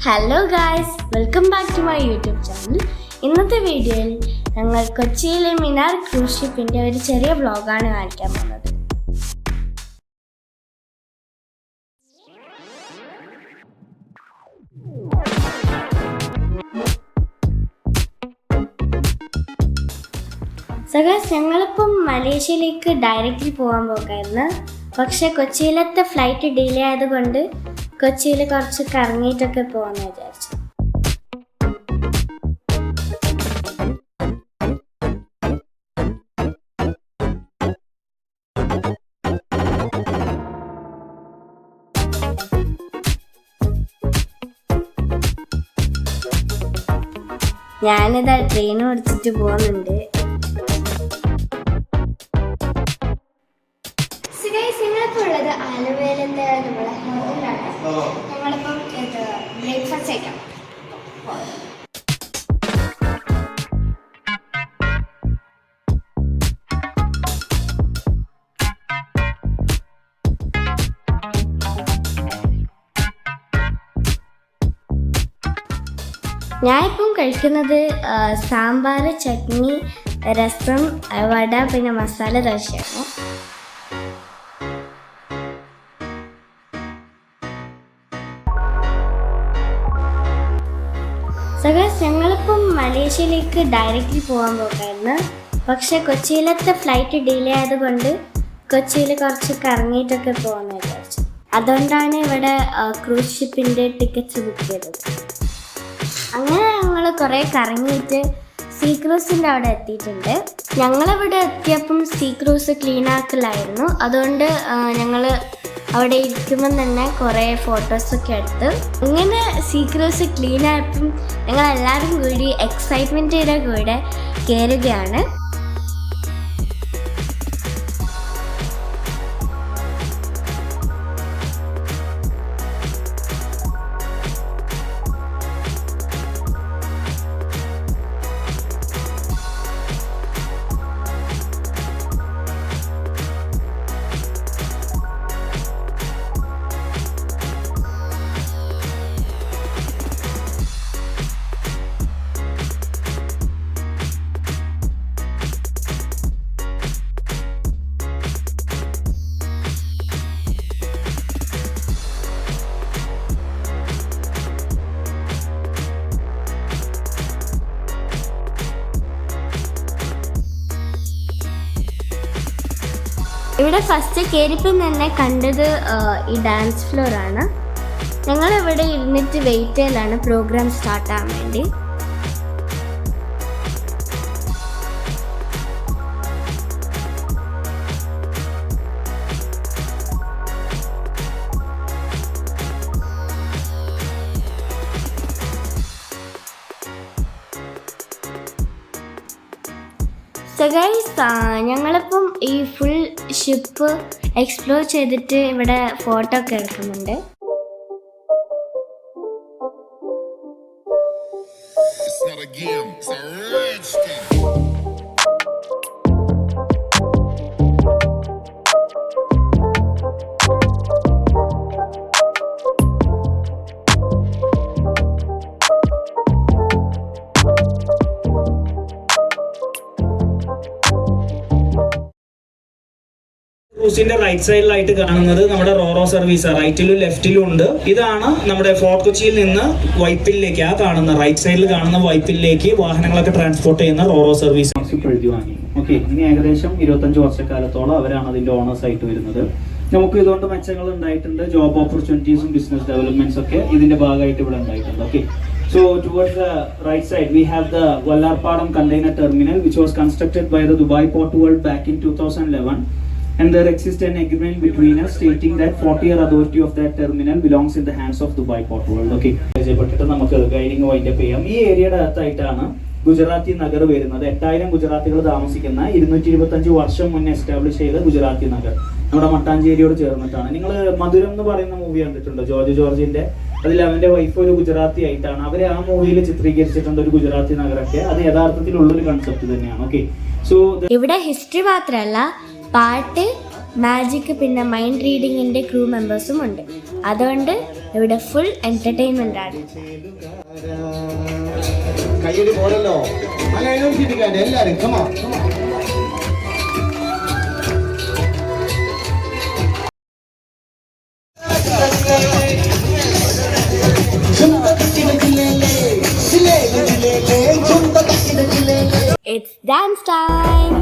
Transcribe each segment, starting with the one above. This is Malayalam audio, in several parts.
Hello guys, welcome back to my YouTube channel. ഇന്നത്തെ വീഡിയോയിൽ ഞങ്ങൾ കൊച്ചിയിലെ മിനാർ ക്രൂസ് ഷിപ്പിൻ്റെ ഒരു ചെറിയ വ്ളോഗാണ് കാണിക്കാൻ പോകുന്നത്. സോ ഗായ്സ്, ഞങ്ങളിപ്പം മലേഷ്യയിലേക്ക് ഡയറക്റ്റ്ലി പോകാൻ പോകായിരുന്നു. പക്ഷെ കൊച്ചിയിലത്തെ ഫ്ലൈറ്റ് ഡിലേ ആയതുകൊണ്ട് കൊച്ചിയിൽ കുറച്ച് കറങ്ങിയിട്ടൊക്കെ പോകാമെന്ന് വിചാരിച്ചു. ഞാനിതാ ട്രെയിൻ ഓടിച്ചിട്ട് പോകുന്നുണ്ട്. ഞങ്ങളിപ്പോൾ ഉള്ളത് ആലുവയിലത്തെ നമ്മളെ ഹോട്ടലിലാണ്. ഞങ്ങളിപ്പം ബ്രേക്ക്ഫാസ്റ്റ് കഴിക്കാം. ഞാനിപ്പം കഴിക്കുന്നത് സാമ്പാർ, ചട്നി, രസം, വട, പിന്നെ മസാല ദോശയാണ്. സോ ഗൈസ്, ഞങ്ങളിപ്പം മലേഷ്യയിലേക്ക് ഡയറക്റ്റ്ലി പോകാൻ പോകായിരുന്നു. പക്ഷെ കൊച്ചിയിലത്തെ ഫ്ലൈറ്റ് ഡിലേ ആയതുകൊണ്ട് കൊച്ചിയിൽ കുറച്ച് കറങ്ങിയിട്ടൊക്കെ പോകാമെന്ന് വിചാരിച്ചു. അതുകൊണ്ടാണ് ഇവിടെ ക്രൂസ് ഷിപ്പിൻ്റെ ടിക്കറ്റ്സ് ബുക്ക് ചെയ്തത്. അങ്ങനെ ഞങ്ങൾ കുറേ കറങ്ങിയിട്ട് സീ ക്രൂസിൻ്റെ അവിടെ എത്തിയിട്ടുണ്ട്. ഞങ്ങളിവിടെ എത്തിയപ്പം സീ ക്രൂസ് ക്ലീൻ ആക്കലായിരുന്നു. അതുകൊണ്ട് ഞങ്ങൾ അവിടെ ഇരിക്കുമ്പം തന്നെ കുറേ ഫോട്ടോസൊക്കെ എടുത്ത് ഇങ്ങനെ സീ ക്രൂസ് ക്ലീൻ ആയപ്പം ഞങ്ങളെല്ലാവരും കൂടി എക്സൈറ്റ്മെൻറ്റോടെ കൂടെ കയറുകയാണ്. ഇവിടെ ഫസ്റ്റ് കയറിപ്പം തന്നെ കണ്ടത് ഈ ഡാൻസ് ഫ്ലോർ ആണ്. ഞങ്ങളിവിടെ ഇരുന്നിട്ട് വെയിറ്റ് ചെയ്യലാണ് പ്രോഗ്രാം സ്റ്റാർട്ട് ആവാൻ വേണ്ടി. സോ ഗൈസ്, ഞങ്ങളിപ്പം ഈ ഫുൾ ഷിപ്പ് എക്സ്പ്ലോർ ചെയ്തിട്ട് ഇവിടെ ഫോട്ടോ ഒക്കെ എടുക്കുന്നുണ്ട്. ക്രൂസിന്റെ റൈറ്റ് സൈഡിലായിട്ട് കാണുന്നത് നമ്മുടെ റോറോ സർവീസ്, റൈറ്റിലും ലെഫ്റ്റിലും ഉണ്ട്. ഇതാണ് നമ്മുടെ ഫോർട്ട് കൊച്ചിയിൽ നിന്ന് വൈപ്പിലേക്ക്, ആ കാണുന്ന റൈറ്റ് സൈഡിൽ കാണുന്ന വൈപ്പിലേക്ക് വാഹനങ്ങളൊക്കെ ട്രാൻസ്പോർട്ട് ചെയ്യുന്ന റോറോ സർവീസ്. ഓക്കെ, ഇനി ഏകദേശം 25 വർഷക്കാലത്തോളം അവരാണ് അതിന്റെ ഓണേഴ്സ് ആയിട്ട് വരുന്നത്. നമുക്ക് ഇതുകൊണ്ട് മെച്ചങ്ങൾ ഉണ്ടായിട്ടുണ്ട്. ജോബ് ഓപ്പർച്യൂണിറ്റീസും ബിസിനസ് ഡെവലപ്മെന്റ്സ് ഒക്കെ ഇതിന്റെ ഭാഗമായിട്ട് ഇവിടെ ഉണ്ടായിട്ടുണ്ട്. Okay, so towards the right side we have the Vallarpadam container terminal, which was constructed by the Dubai Port World back in 2011. And there exists an agreement between us stating that 40-year authority of that terminal belongs in the hands of Dubai Port World. Okay, പരിചയപ്പെട്ടിട്ട് നമുക്ക് ഗൈഡിങ് വൈൻഡപ്പ് ചെയ്യാം. ഈ ഏരിയയുടെ അകത്തായിട്ടാണ് ഗുജറാത്തി നഗർ വരുന്നത്. 8000 ഗുജറാത്തികൾ താമസിക്കുന്ന 225 വർഷം മുന്നേ എസ്റ്റാബ്ലിഷ് ചെയ്ത ഗുജറാത്തി നഗർ നമ്മുടെ മട്ടാഞ്ചേരിയോട് ചേർന്നിട്ടാണ്. നിങ്ങൾ മധുരം എന്ന് പറയുന്ന മൂവി കണ്ടിട്ടുണ്ടോ? ജോർജിന്റെ. അതിൽ അവന്റെ വൈഫ് ഒരു ഗുജറാത്തി ആയിട്ടാണ്. അവരെ ആ മൂവിയിൽ ചിത്രീകരിച്ചിട്ടുണ്ട് ഒരു ഗുജറാത്തി നഗരമൊക്കെ. അത് യഥാർത്ഥത്തിലുള്ളൊരു കൺസെപ്റ്റ് തന്നെയാണ്. ഓക്കെ, സോ ഇവിടെ ഹിസ്റ്ററി മാത്രമല്ല, പാട്ട്, മാജിക്, പിന്നെ മൈൻഡ് റീഡിങ്ങിൻ്റെ ക്രൂ മെമ്പേഴ്സും ഉണ്ട്. അതുകൊണ്ട് ഇവിടെ ഫുൾ എന്റർടൈൻമെന്റ് ആണ്. കയ്യടി പോരല്ലോ, നല്ല എനർജറ്റിക്കാണ് എല്ലാരും. കമാ It's dance time.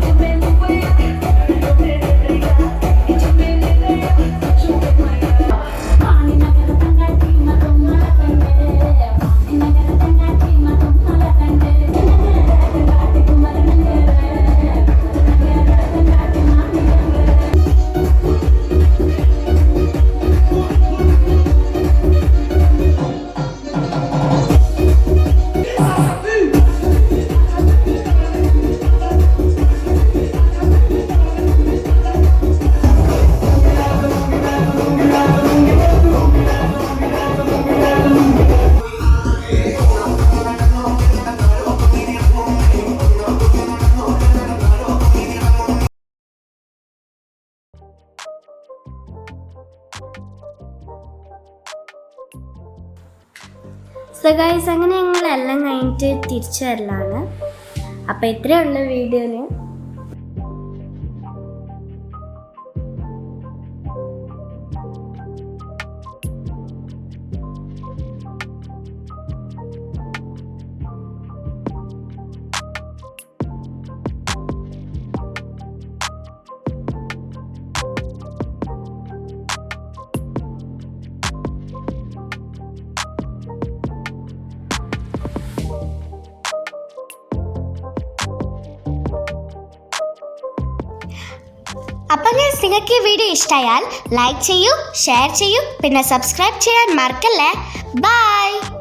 So guys, അങ്ങനെ ഞങ്ങളെല്ലാം കഴിഞ്ഞിട്ട് തിരിച്ചു വരലാണ്. അപ്പോൾ ഇത്രയേ ഉള്ളൂ വീഡിയോന്. അപ്പം നിങ്ങൾക്ക് ഈ വീഡിയോ ഇഷ്ടമായാൽ ലൈക്ക് ചെയ്യൂ, ഷെയർ ചെയ്യൂ, പിന്നെ സബ്സ്ക്രൈബ് ചെയ്യാൻ മറക്കല്ലേ. ബൈ.